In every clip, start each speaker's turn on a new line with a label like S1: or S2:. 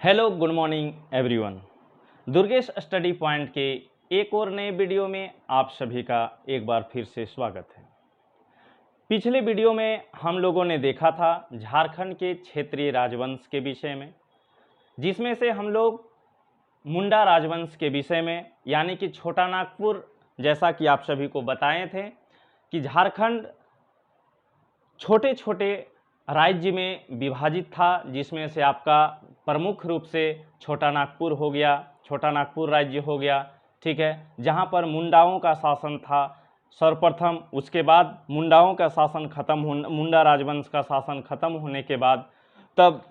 S1: Hello good morning everyone. Durgesh study point के एक और नए वीडियो में आप सभी का एक बार फिर से स्वागत है। पिछले वीडियो में हम लोगों ने देखा था झारखंड के क्षेत्रीय राजवंश के विषय में, जिसमें से हम लोग मुंडा राजवंश के विषय में यानी कि छोटा नागपुर, जैसा कि आप सभी को बताए थे कि झारखंड छोटे छोटे राज्य में विभाजित था, जिसमें से आपका प्रमुख रूप से छोटा नागपुर हो गया, छोटा नागपुर राज्य हो गया, ठीक है, जहाँ पर मुंडाओं का शासन था सर्वप्रथम। उसके बाद मुंडाओं का शासन खत्म हो, मुंडा राजवंश का शासन खत्म होने के बाद तब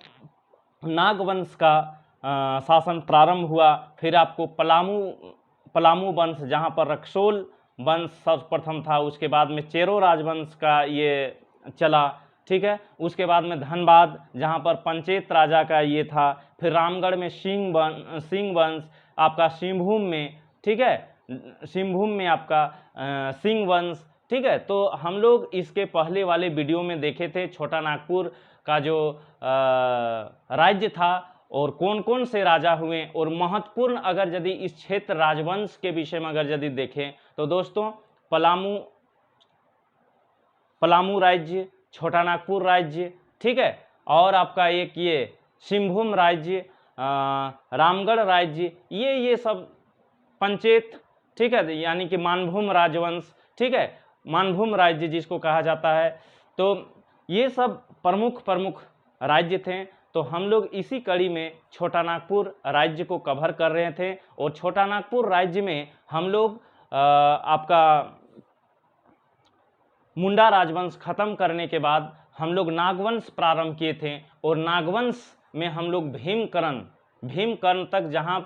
S1: नागवंश का शासन प्रारंभ हुआ। फिर आपको पलामू वंश, जहाँ पर रक्सोल वंश सर्वप्रथम था, उसके बाद में चेरो राजवंश का ये चला, ठीक है। उसके बाद में धनबाद, जहाँ पर पंचेत राजा का ये था। फिर रामगढ़ में सिंह वंश, आपका सिंहभूम में, ठीक है, सिंहभूम में आपका सिंह वंश, ठीक है। तो हम लोग इसके पहले वाले वीडियो में देखे थे छोटा नागपुर का जो राज्य था और कौन कौन से राजा हुए। और महत्वपूर्ण अगर यदि इस क्षेत्र राजवंश के विषय में अगर यदि देखें तो दोस्तों पलामू राज्य, छोटा नागपुर राज्य, ठीक है, और आपका एक ये सिंहभूम राज्य, रामगढ़ राज्य, ये सब पंचेत, ठीक है, यानी कि मानभूम राजवंश, ठीक है, मानभूम राज्य जिसको कहा जाता है। तो ये सब प्रमुख राज्य थे। तो हम लोग इसी कड़ी में छोटा नागपुर राज्य को कवर कर रहे थे। और छोटा नागपुर राज्य में हम लोग आपका मुंडा राजवंश खत्म करने के बाद हम लोग नागवंश प्रारंभ किए थे। और नागवंश में हम लोग भीमकर्ण तक, जहाँ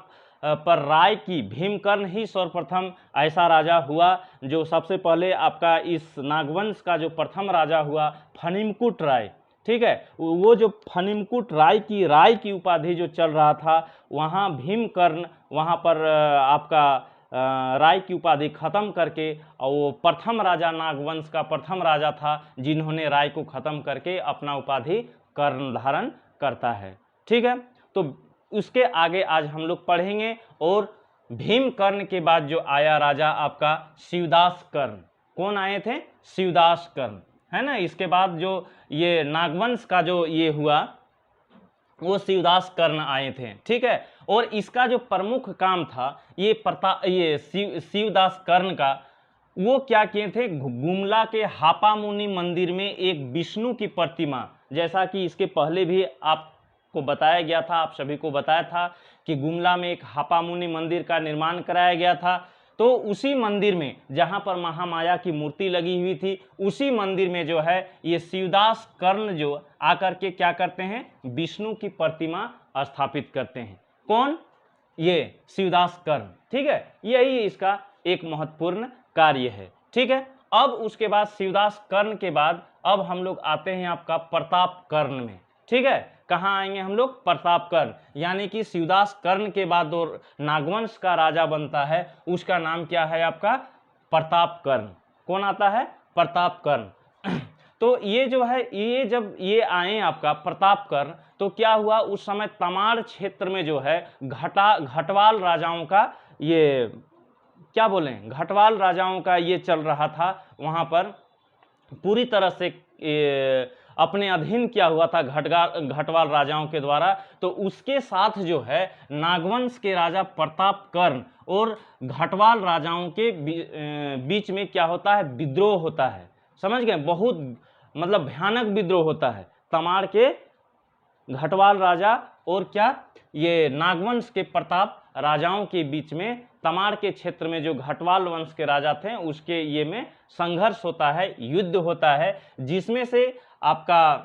S1: पर राय की भीमकर्ण ही सर्वप्रथम ऐसा राजा हुआ जो सबसे पहले आपका इस नागवंश का जो प्रथम राजा हुआ फणिमकुट राय, ठीक है। वो जो फणिमकुट राय की उपाधि जो चल रहा था, वहाँ भीमकर्ण, वहाँ पर आपका राय की उपाधि खत्म करके, और वो प्रथम राजा नागवंश का प्रथम राजा था जिन्होंने राय को खत्म करके अपना उपाधि कर्ण धारण करता है, ठीक है। तो उसके आगे आज हम लोग पढ़ेंगे। और भीमकर्ण के बाद जो आया राजा आपका शिवदास कर्ण। कौन आए थे? शिवदास कर्ण, है ना। इसके बाद जो ये नागवंश का जो ये हुआ वो शिवदास कर्ण आए थे, ठीक है। और इसका जो प्रमुख काम था ये शिवदास कर्ण का, वो क्या किए थे? गुमला के हापामुनि मंदिर में एक विष्णु की प्रतिमा, जैसा कि इसके पहले भी आपको बताया गया था, आप सभी को बताया था कि गुमला में एक हापामुनि मंदिर का निर्माण कराया गया था। तो उसी मंदिर में जहाँ पर महामाया की मूर्ति लगी हुई थी, उसी मंदिर में जो है ये शिवदास कर्ण जो आकर के क्या करते हैं? विष्णु की प्रतिमा स्थापित करते हैं। कौन? ये शिवदास कर्ण, ठीक है। यही इसका एक महत्वपूर्ण कार्य है, ठीक है। अब उसके बाद शिवदास कर्ण के बाद अब हम लोग आते हैं आपका प्रताप कर्ण में, ठीक है। कहाँ आएंगे हम लोग? प्रताप कर्ण, यानी कि शिवदास कर्ण के बाद जो नागवंश का राजा बनता है उसका नाम क्या है? आपका प्रताप कर्ण। कौन आता है? प्रताप कर्ण। तो ये जो है, ये जब ये आए आपका प्रताप कर्ण, तो क्या हुआ उस समय तमाड़ क्षेत्र में जो है घटवाल राजाओं का ये क्या बोले, घटवाल राजाओं का ये चल रहा था। वहाँ पर पूरी तरह से अपने अधीन किया हुआ था घटवाल राजाओं के द्वारा। तो उसके साथ जो है नागवंश के राजा प्रताप कर्ण और घटवाल राजाओं के बीच में क्या होता है? विद्रोह होता है, समझ गए। बहुत मतलब भयानक विद्रोह होता है तमाड़ के घटवाल राजा और क्या ये नागवंश के प्रताप राजाओं के बीच में। तमाड़ के क्षेत्र में जो घटवाल वंश के राजा थे उसके ये में संघर्ष होता है, युद्ध होता है, जिसमें से आपका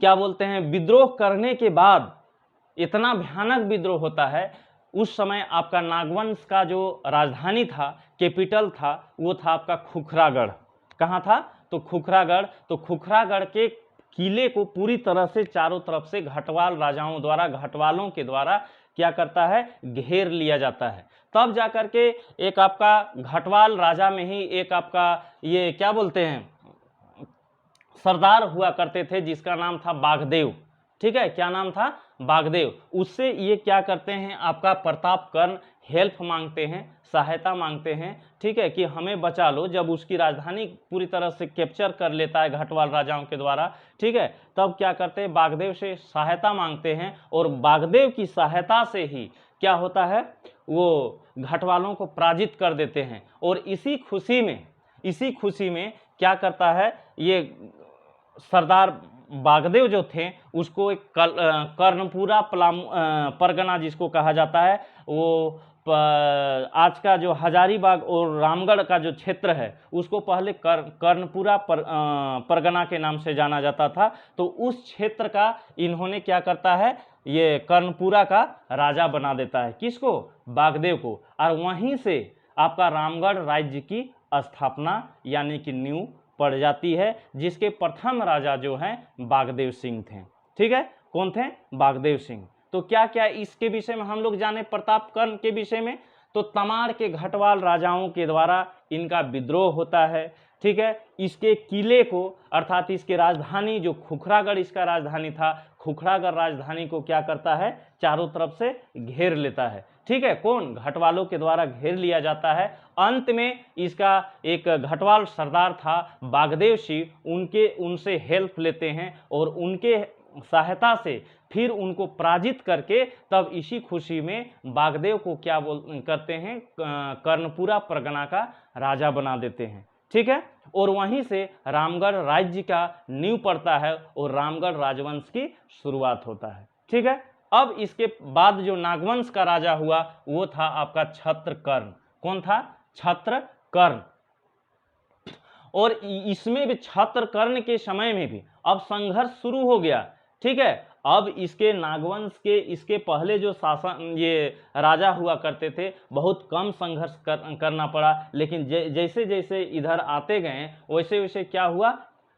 S1: क्या बोलते हैं, विद्रोह करने के बाद इतना भयानक विद्रोह होता है। उस समय आपका नागवंश का जो राजधानी था, कैपिटल था, वो था आपका खुखरागढ़। कहाँ था? तो खुखरागढ़। तो खुखरागढ़ के किले को पूरी तरह से चारों तरफ से घटवाल राजाओं द्वारा, घटवालों के द्वारा क्या करता है? घेर लिया जाता है। तब जाकर के एक आपका घटवाल राजा में ही एक आपका ये क्या बोलते हैं, सरदार हुआ करते थे, जिसका नाम था बाघदेव, ठीक है। क्या नाम था? बागदेव, उससे ये क्या करते हैं, आपका प्रताप कर्ण हेल्प मांगते हैं, सहायता मांगते हैं, ठीक है, कि हमें बचा लो। जब उसकी राजधानी पूरी तरह से कैप्चर कर लेता है घटवाल राजाओं के द्वारा, ठीक है, तब क्या करते हैं, बागदेव से सहायता मांगते हैं, और बागदेव की सहायता से ही क्या होता है, वो घटवालों को पराजित कर देते हैं। और इसी खुशी में क्या करता है, ये सरदार बागदेव जो थे उसको एक कर्णपुरा परगना जिसको कहा जाता है, वो आज का जो हजारीबाग और रामगढ़ का जो क्षेत्र है उसको पहले कर्णपुरा परगना के नाम से जाना जाता था। तो उस क्षेत्र का इन्होंने क्या करता है, ये कर्णपुरा का राजा बना देता है, किसको, बागदेव को। और वहीं से आपका रामगढ़ राज्य की स्थापना यानी कि नींव पड़ जाती है, जिसके प्रथम राजा जो हैं बागदेव सिंह थे। ठीक है, कौन थे, बागदेव सिंह। तो क्या क्या इसके विषय में हम लोग जाने, प्रताप कर्ण के विषय में, तो तमाड़ के घटवाल राजाओं के द्वारा इनका विद्रोह होता है। ठीक है, इसके किले को अर्थात इसके राजधानी जो खुखरागढ़ इसका राजधानी था, खुखरागढ़ राजधानी को क्या करता है, चारों तरफ से घेर लेता है। ठीक है, कौन, घटवालों के द्वारा घेर लिया जाता है। अंत में इसका एक घटवाल सरदार था बागदेव सिंह, उनसे हेल्प लेते हैं और उनके सहायता से फिर उनको पराजित करके तब इसी खुशी में बागदेव को क्या करते हैं, कर्णपुरा परगना का राजा बना देते हैं। ठीक है, और वहीं से रामगढ़ राज्य का नींव पड़ता है और रामगढ़ राजवंश की शुरुआत होता है। ठीक है, अब इसके बाद जो नागवंश का राजा हुआ वो था आपका छत्रकर्ण। कौन था, छत्रकर्ण। और इसमें भी छत्रकर्ण के समय में भी अब संघर्ष शुरू हो गया। ठीक है, अब इसके नागवंश के इसके पहले जो शासन ये राजा हुआ करते थे बहुत कम संघर्ष करना पड़ा, लेकिन जैसे जैसे इधर आते गए वैसे वैसे क्या हुआ,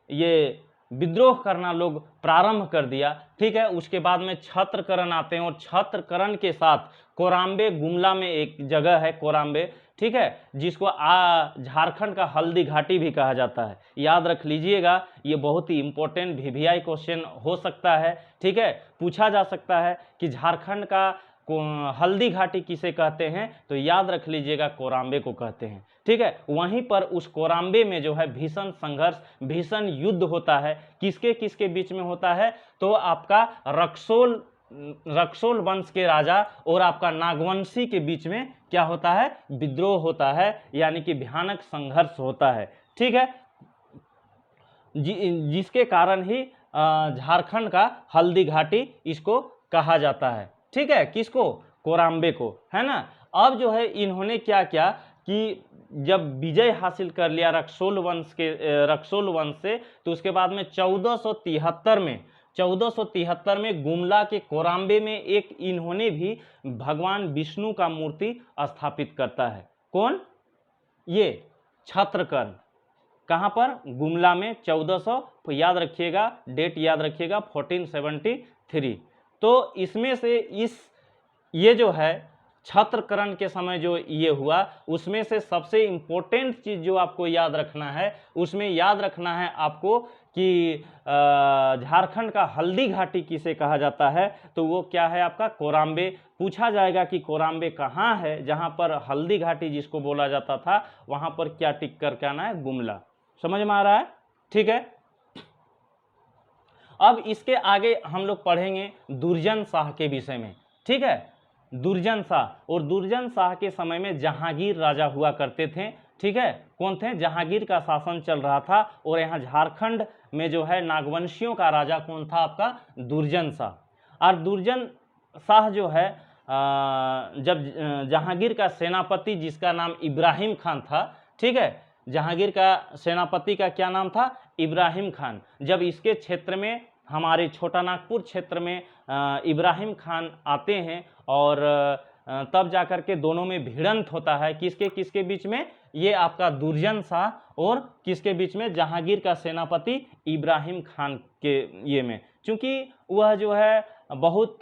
S1: ये विद्रोह करना लोग प्रारंभ कर दिया। ठीक है, उसके बाद में छत्रकर्ण आते हैं और छत्रकर्ण के साथ कोराम्बे, गुमला में एक जगह है कोराम्बे, ठीक है, जिसको झारखंड का हल्दी घाटी भी कहा जाता है। याद रख लीजिएगा, ये बहुत ही इंपॉर्टेंट VVI क्वेश्चन हो सकता है। ठीक है, पूछा जा सकता है कि झारखंड का हल्दी घाटी किसे कहते हैं, तो याद रख लीजिएगा कोराम्बे को कहते हैं। ठीक है, वहीं पर उस कोराम्बे में जो है भीषण संघर्ष, भीषण युद्ध होता है। किसके किसके बीच में होता है, तो आपका रक्सोल वंश के राजा और आपका नागवंशी के बीच में क्या होता है, विद्रोह होता है, यानी कि भयानक संघर्ष होता है। ठीक है, जिसके कारण ही झारखंड का हल्दी घाटी इसको कहा जाता है। ठीक है, किसको, कोराम्बे को, है ना। अब जो है इन्होंने क्या किया कि जब विजय हासिल कर लिया रक्सोल वंश से, तो उसके बाद में 1473 में गुमला के कोराम्बे में एक इन्होंने भी भगवान विष्णु का मूर्ति स्थापित करता है। कौन, ये छत्रकर्ण। कहाँ पर, गुमला में 1400, याद रखिएगा डेट, याद रखिएगा 1473। तो इसमें से ये जो है छत्रकर्ण के समय जो ये हुआ, उसमें से सबसे इम्पोर्टेंट चीज़ जो आपको याद रखना है, उसमें याद रखना है आपको कि झारखंड का हल्दी घाटी किसे कहा जाता है, तो वो क्या है आपका कोराम्बे। पूछा जाएगा कि कोराम्बे कहाँ है, जहाँ पर हल्दी घाटी जिसको बोला जाता था, वहाँ पर क्या टिक करके आना है, गुमला। समझ में आ रहा है। ठीक है, अब इसके आगे हम लोग पढ़ेंगे दुर्जन शाह के विषय में। ठीक है, दुर्जन शाह, और दुर्जन शाह के समय में जहांगीर राजा हुआ करते थे। ठीक है, कौन थे, जहांगीर का शासन चल रहा था, और यहाँ झारखंड में जो है नागवंशियों का राजा कौन था, आपका दुर्जन शाह। और दुर्जन शाह जो है जब जहांगीर का सेनापति जिसका नाम इब्राहिम खान था, ठीक है, जहांगीर का सेनापति का क्या नाम था, इब्राहिम खान। जब इसके क्षेत्र में, हमारे छोटा नागपुर क्षेत्र में इब्राहिम खान आते हैं, और तब जाकर के दोनों में भिड़ंत होता है। किसके किसके बीच में, ये आपका दुर्जन शाह और किसके बीच में, जहांगीर का सेनापति इब्राहिम खान के ये में। चूँकि वह जो है बहुत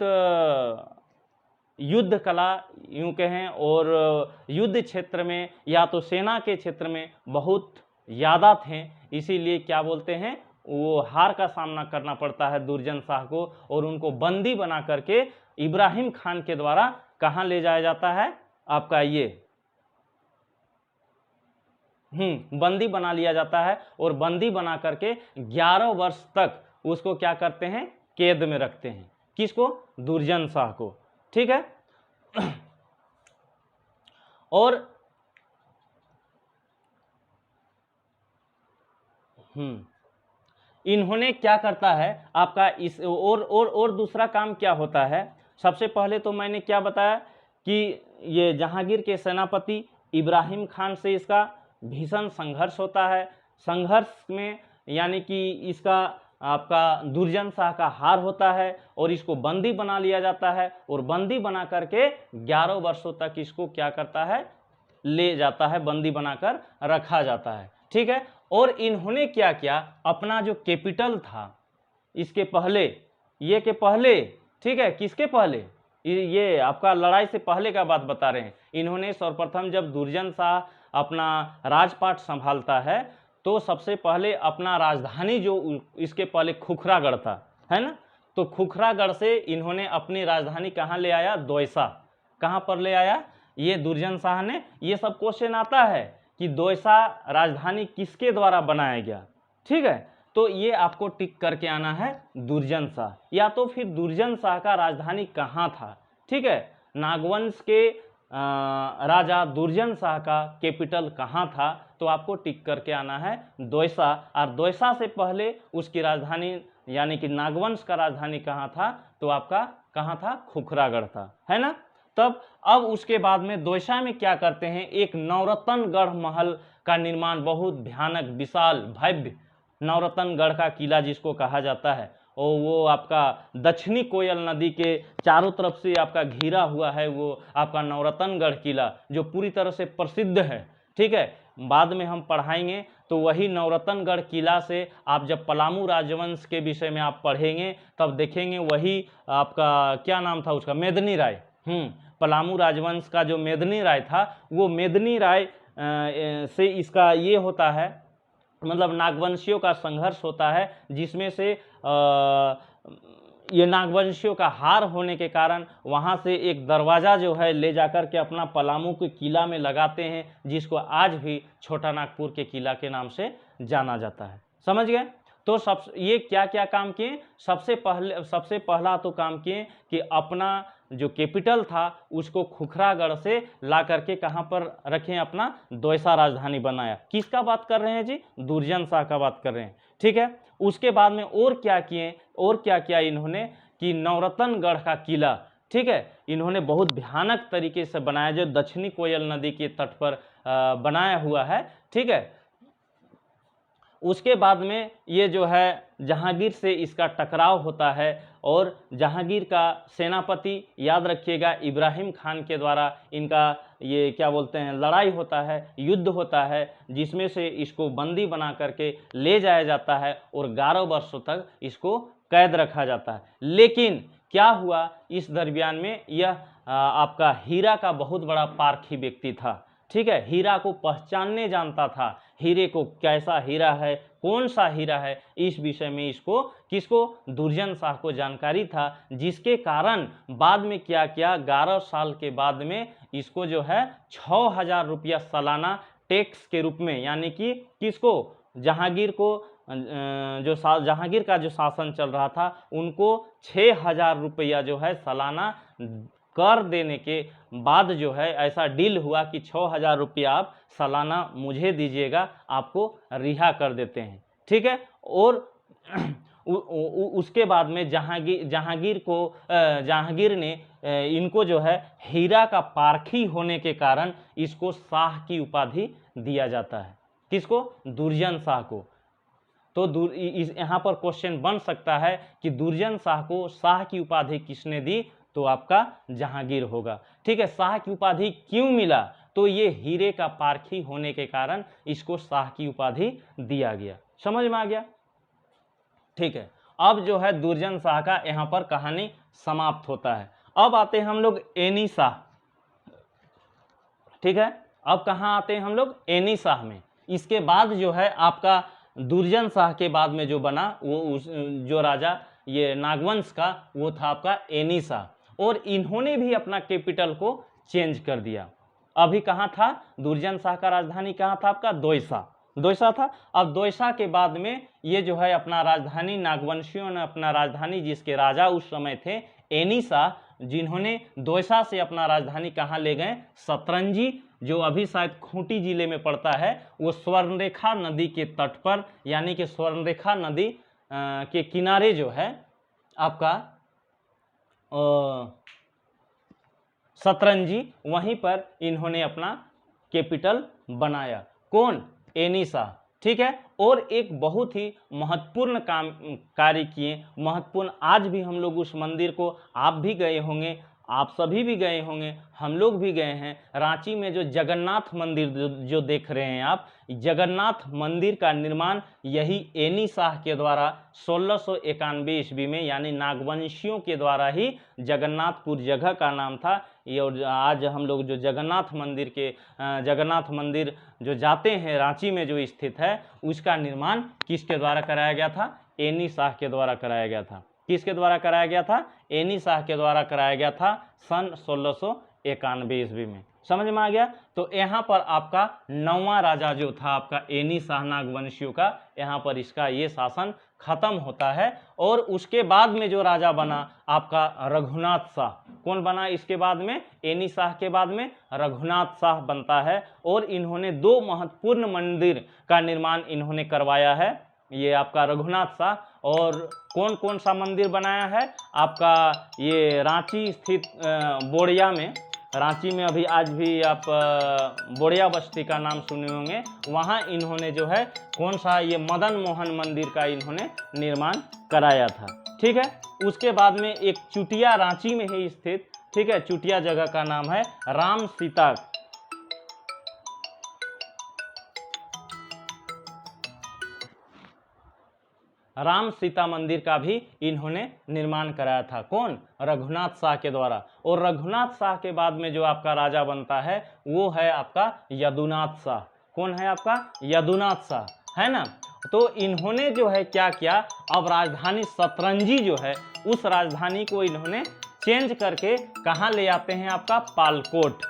S1: युद्ध कला यूँ कहें, और युद्ध क्षेत्र में या तो सेना के क्षेत्र में बहुत ज़्यादा थे, इसीलिए क्या बोलते हैं, वो हार का सामना करना पड़ता है दुर्जन शाह को, और उनको बंदी बना करके इब्राहिम खान के द्वारा कहाँ ले जाया जाता है, आपका ये बंदी बना लिया जाता है, और बंदी बना करके 11 वर्ष तक उसको क्या करते हैं, कैद में रखते हैं। किसको, दुर्जन शाह को, ठीक है। और इन्होंने क्या करता है आपका इस और दूसरा काम क्या होता है, सबसे पहले तो मैंने क्या बताया कि ये जहांगीर के सेनापति इब्राहिम खान से इसका भीषण संघर्ष होता है। संघर्ष में यानी कि इसका आपका दुर्जन शाह का हार होता है, और इसको बंदी बना लिया जाता है, और बंदी बना करके 11 वर्षों तक इसको क्या करता है, ले जाता है, बंदी बनाकर रखा जाता है, ठीक है। और इन्होंने क्या किया, अपना जो कैपिटल था इसके पहले, ये के पहले, ठीक है, किसके पहले, ये आपका लड़ाई से पहले का बात बता रहे हैं। इन्होंने सर्वप्रथम जब दुर्जन शाह अपना राजपाट संभालता है तो सबसे पहले अपना राजधानी जो इसके पहले खुखरागढ़ था, है ना, तो खुखरागढ़ से इन्होंने अपनी राजधानी कहाँ ले आया, दोयसा। कहाँ पर ले आया, ये दुर्जन शाह ने। ये सब क्वेश्चन आता है कि दोयसा राजधानी किसके द्वारा बनाया गया, ठीक है, तो ये आपको टिक करके आना है दुर्जन शाह, या तो फिर दुर्जन शाह का राजधानी कहाँ था, ठीक है। नागवंश के राजा दुर्जन शाह का कैपिटल कहाँ था, तो आपको टिक करके आना है दोयसा। और दोयसा से पहले उसकी राजधानी यानी कि नागवंश का राजधानी कहाँ था, तो आपका कहाँ था, खुखरागढ़ था, है ना। तब अब उसके बाद में दोयसा में क्या करते हैं, एक नवरत्नगढ़ महल का निर्माण, बहुत भयानक विशाल भव्य नवरत्नगढ़ का किला जिसको कहा जाता है, और वो आपका दक्षिणी कोयल नदी के चारों तरफ से आपका घिरा हुआ है, वो आपका नवरत्नगढ़ किला जो पूरी तरह से प्रसिद्ध है, ठीक है। बाद में हम पढ़ाएंगे तो वही नवरत्नगढ़ किला से आप जब पलामू राजवंश के विषय में आप पढ़ेंगे तब देखेंगे वही आपका क्या नाम था उसका, मेदिनी राय। पलामू राजवंश का जो मेदिनी राय था, वो मेदिनी राय से इसका ये होता है, मतलब नागवंशियों का संघर्ष होता है, जिसमें से ये नागवंशियों का हार होने के कारण वहाँ से एक दरवाज़ा जो है ले जाकर के अपना पलामू के किला में लगाते हैं, जिसको आज भी छोटा नागपुर के किला के नाम से जाना जाता है। समझ गए। तो ये क्या क्या काम किए, सबसे पहला तो काम किए कि अपना जो कैपिटल था उसको खुखरागढ़ से ला करके कहाँ पर रखें, अपना दोयसा राजधानी बनाया। किसका बात कर रहे हैं जी, दुर्जन शाह का बात कर रहे हैं, ठीक है। उसके बाद में और क्या किए, और क्या किया इन्होंने कि नवरत्नगढ़ का किला, ठीक है, इन्होंने बहुत भयानक तरीके से बनाया, जो दक्षिणी कोयल नदी के तट पर बनाया हुआ है, ठीक है। उसके बाद में ये जो है जहांगीर से इसका टकराव होता है, और जहांगीर का सेनापति याद रखिएगा इब्राहिम खान के द्वारा इनका ये क्या बोलते हैं लड़ाई होता है, युद्ध होता है, जिसमें से इसको बंदी बना करके ले जाया जाता है और 11 वर्षों तक इसको कैद रखा जाता है। लेकिन क्या हुआ इस दरमियान में, यह आपका हीरा का बहुत बड़ा पारखी व्यक्ति था, ठीक है, हीरा को पहचानने जानता था, हीरे को कैसा हीरा है, कौन सा हीरा है, इस विषय में इसको किसको, दुर्जन शाह को जानकारी था, जिसके कारण बाद में क्या किया, 11 साल के बाद में इसको जो है 6000 रुपया सालाना टैक्स के रूप में, यानी कि किसको, जहांगीर को, जो जहांगीर का जो शासन चल रहा था उनको 6000 रुपया जो है सालाना कर देने के बाद जो है ऐसा डील हुआ कि 6000 रुपया आप सालाना मुझे दीजिएगा, आपको रिहा कर देते हैं, ठीक है। और उसके बाद में जहांगीर ने इनको जो है हीरा का पारखी होने के कारण इसको शाह की उपाधि दिया जाता है। किसको, दुर्जन शाह को। तो यहाँ पर क्वेश्चन बन सकता है कि दुर्जन शाह को शाह की उपाधि किसने दी, तो आपका जहांगीर होगा, ठीक है। शाह की उपाधि क्यों मिला, तो ये हीरे का पारखी होने के कारण इसको शाह की उपाधि दिया गया। समझ में आ गया, ठीक है। अब जो है दुर्जन शाह का यहाँ पर कहानी समाप्त होता है। अब आते हैं हम लोग एनी शाह, ठीक है। अब कहाँ आते हैं हम लोग, एनी शाह में। इसके बाद जो है आपका दुर्जन शाह के बाद में जो बना वो जो राजा ये नागवंश का वो था आपका एनी शाह, और इन्होंने भी अपना कैपिटल को चेंज कर दिया। अभी कहाँ था, दुर्जन शाह का राजधानी कहाँ था आपका, दोयसा था। अब दोयसा के बाद में ये जो है अपना राजधानी, नागवंशियों ने अपना राजधानी, जिसके राजा उस समय थे एनी शाह, जिन्होंने दोयसा से अपना राजधानी कहाँ ले गए, सतरंजी, जो अभी शायद खूंटी जिले में पड़ता है, वो स्वर्णरेखा नदी के तट पर, यानी कि स्वर्णरेखा नदी के किनारे जो है आपका सतरंजी, वहीं पर इन्होंने अपना कैपिटल बनाया। कौन, एनी शाह, ठीक है। और एक बहुत ही महत्वपूर्ण कार्य किए, महत्वपूर्ण, आज भी हम लोग उस मंदिर को, आप भी गए होंगे, आप सभी भी गए होंगे, हम लोग भी गए हैं। रांची में जो जगन्नाथ मंदिर जो देख रहे हैं आप, जगन्नाथ मंदिर का निर्माण यही एनी शाह के द्वारा 1691 ईस्वी में, यानी नागवंशियों के द्वारा ही, जगन्नाथपुर जगह का नाम था ये। और आज हम लोग जो जगन्नाथ मंदिर जो जाते हैं रांची में जो स्थित है, उसका निर्माण किसके द्वारा कराया गया था, एनी शाह के द्वारा कराया गया था। किसके द्वारा कराया गया था, एनी शाह के द्वारा कराया गया था सन 1691 ईस्वी में। समझ में आ गया। तो यहाँ पर आपका 9वां राजा जो था आपका एनी शाह नागवंशियों का, यहाँ पर इसका ये शासन खत्म होता है। और उसके बाद में जो राजा बना आपका रघुनाथ शाह। कौन बना इसके बाद में, एनी शाह के बाद में रघुनाथ शाह बनता है। और इन्होंने 2 महत्वपूर्ण मंदिर का निर्माण इन्होंने करवाया है, ये आपका रघुनाथ शाह। और कौन कौन सा मंदिर बनाया है आपका, ये रांची स्थित बोड़िया में, रांची में अभी आज भी आप बोड़िया बस्ती का नाम सुने होंगे, वहाँ इन्होंने जो है कौन सा, ये मदन मोहन मंदिर का इन्होंने निर्माण कराया था, ठीक है। उसके बाद में एक चुटिया, रांची में ही स्थित, ठीक है, चुटिया जगह का नाम है राम सीता मंदिर का भी इन्होंने निर्माण कराया था। कौन, रघुनाथ शाह के द्वारा। और रघुनाथ शाह के बाद में जो आपका राजा बनता है वो है आपका यदुनाथ शाह। कौन है आपका, यदुनाथ शाह, है ना। तो इन्होंने जो है क्या किया, अब राजधानी सतरंजी जो है, उस राजधानी को इन्होंने चेंज करके कहाँ ले आते हैं आपका, पालकोट,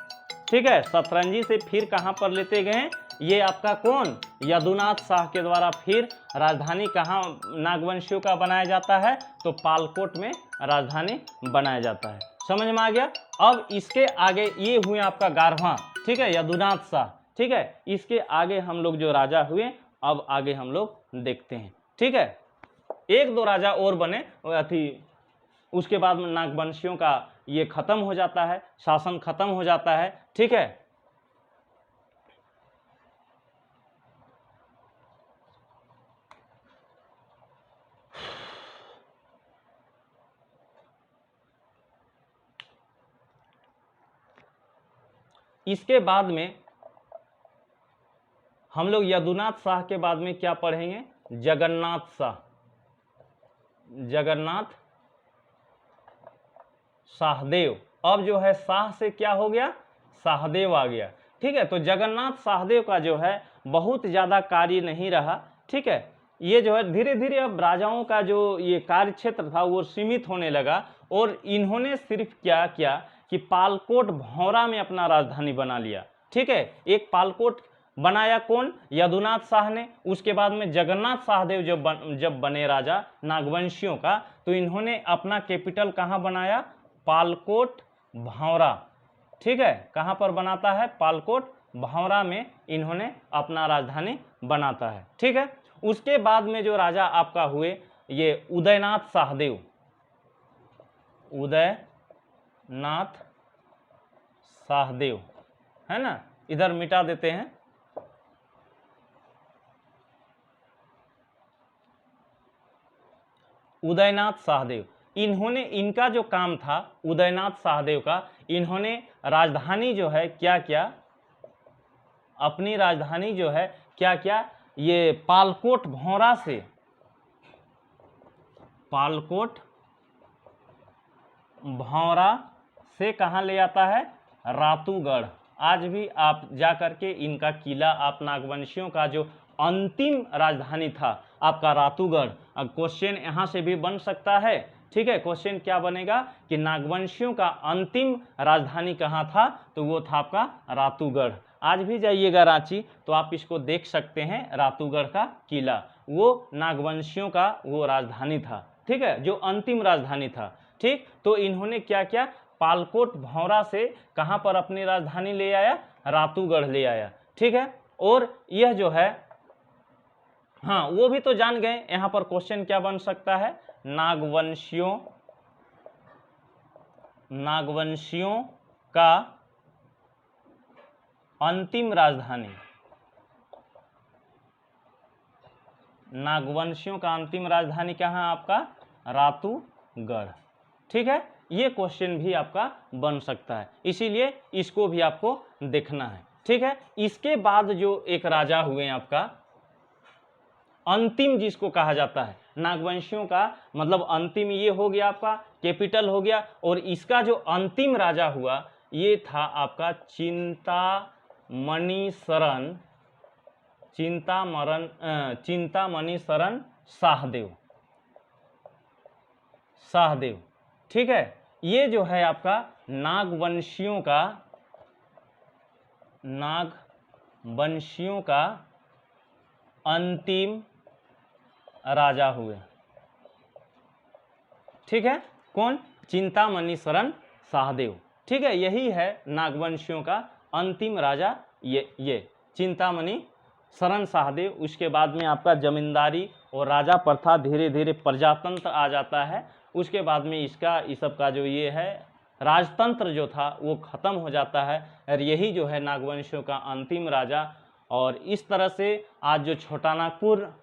S1: ठीक है। सतरंजी से फिर कहाँ पर लेते गए, ये आपका कौन, यदुनाथ शाह के द्वारा फिर राजधानी कहाँ नागवंशियों का बनाया जाता है, तो पालकोट में राजधानी बनाया जाता है। समझ में आ गया। अब इसके आगे ये हुए आपका 11वां, ठीक है, यदुनाथ शाह, ठीक है। इसके आगे हम लोग जो राजा हुए, अब आगे हम लोग देखते हैं, ठीक है। 1-2 राजा और बने उसके बाद में नागवंशियों का ये खत्म हो जाता है, शासन खत्म हो जाता है, ठीक है। इसके बाद में हम लोग यदुनाथ शाह के बाद में क्या पढ़ेंगे, जगन्नाथ शाह, जगन्नाथ शाहदेव। अब जो है शाह से क्या हो गया, शाहदेव आ गया, ठीक है। तो जगन्नाथ शाहदेव का जो है बहुत ज़्यादा कार्य नहीं रहा, ठीक है। ये जो है धीरे धीरे अब राजाओं का जो ये कार्य क्षेत्र था वो सीमित होने लगा। और इन्होंने सिर्फ क्या किया कि पालकोट भौरा में अपना राजधानी बना लिया, ठीक है। एक पालकोट बनाया कौन, यदुनाथ शाह ने। उसके बाद में जगन्नाथ शाहदेव जब बने राजा नागवंशियों का, तो इन्होंने अपना कैपिटल कहाँ बनाया, पालकोट भौरा, ठीक है। कहाँ पर बनाता है, पालकोट भौरा में इन्होंने अपना राजधानी बनाता है, ठीक है। उसके बाद में जो राजा आपका हुए ये उदयनाथ शाहदेव, उदयनाथ शाहदेव, है ना। इधर मिटा देते हैं, उदयनाथ शाहदेव। इन्होंने, इनका जो काम था उदयनाथ शाहदेव का, इन्होंने राजधानी जो है क्या किया, अपनी राजधानी जो है क्या किया, ये पालकोट भौरा से, पालकोट भौरा से कहाँ ले आता है, रातूगढ़। आज भी आप जा करके इनका किला, आप नागवंशियों का जो अंतिम राजधानी था आपका रातूगढ़। अब क्वेश्चन यहाँ से भी बन सकता है, ठीक है। क्वेश्चन क्या बनेगा कि नागवंशियों का अंतिम राजधानी कहाँ था, तो वो था आपका रातूगढ़। आज भी जाइएगा रांची तो आप इसको देख सकते हैं, रातूगढ़ का किला, वो नागवंशियों का वो राजधानी था, ठीक है, जो अंतिम राजधानी था, ठीक। तो इन्होंने क्या किया, पालकोट भौरा से कहाँ पर अपनी राजधानी ले आया, रातूगढ़ ले आया, ठीक है। और यह जो है, हाँ वो भी तो जान गए। यहाँ पर क्वेश्चन क्या बन सकता है, नागवंशियों का अंतिम राजधानी, नागवंशियों का अंतिम राजधानी कहाँ आपका, रातूगढ़, ठीक है। ये क्वेश्चन भी आपका बन सकता है, इसीलिए इसको भी आपको देखना है, ठीक है। इसके बाद जो एक राजा हुए आपका अंतिम, जिसको कहा जाता है नागवंशियों का मतलब अंतिम, ये हो गया आपका कैपिटल हो गया, और इसका जो अंतिम राजा हुआ ये था आपका चिंतामणि शरण शाहदेव, ठीक है। ये जो है आपका नागवंशियों का अंतिम राजा हुए, ठीक है। कौन, चिंतामणि शरण शाहदेव, ठीक है। यही है नागवंशियों का अंतिम राजा, ये चिंतामणि शरण शाहदेव। उसके बाद में आपका जमींदारी और राजा प्रथा, धीरे धीरे प्रजातंत्र आ जाता है। उसके बाद में इसका इस सब का जो ये है राजतंत्र जो था वो खत्म हो जाता है, और यही जो है नागवंशियों का अंतिम राजा। और इस तरह से आज जो छोटा नागपुर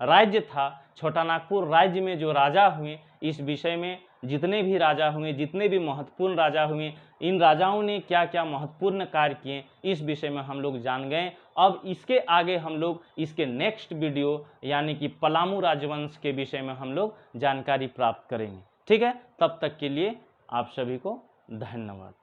S1: राज्य था, छोटा नागपुर राज्य में जो राजा हुए, इस विषय में जितने भी राजा हुए, जितने भी महत्वपूर्ण राजा हुए, इन राजाओं ने क्या क्या महत्वपूर्ण कार्य किए, इस विषय में हम लोग जान गए। अब इसके आगे हम लोग इसके नेक्स्ट वीडियो यानी कि पलामू राजवंश के विषय में हम लोग जानकारी प्राप्त करेंगे, ठीक है। तब तक के लिए आप सभी को धन्यवाद।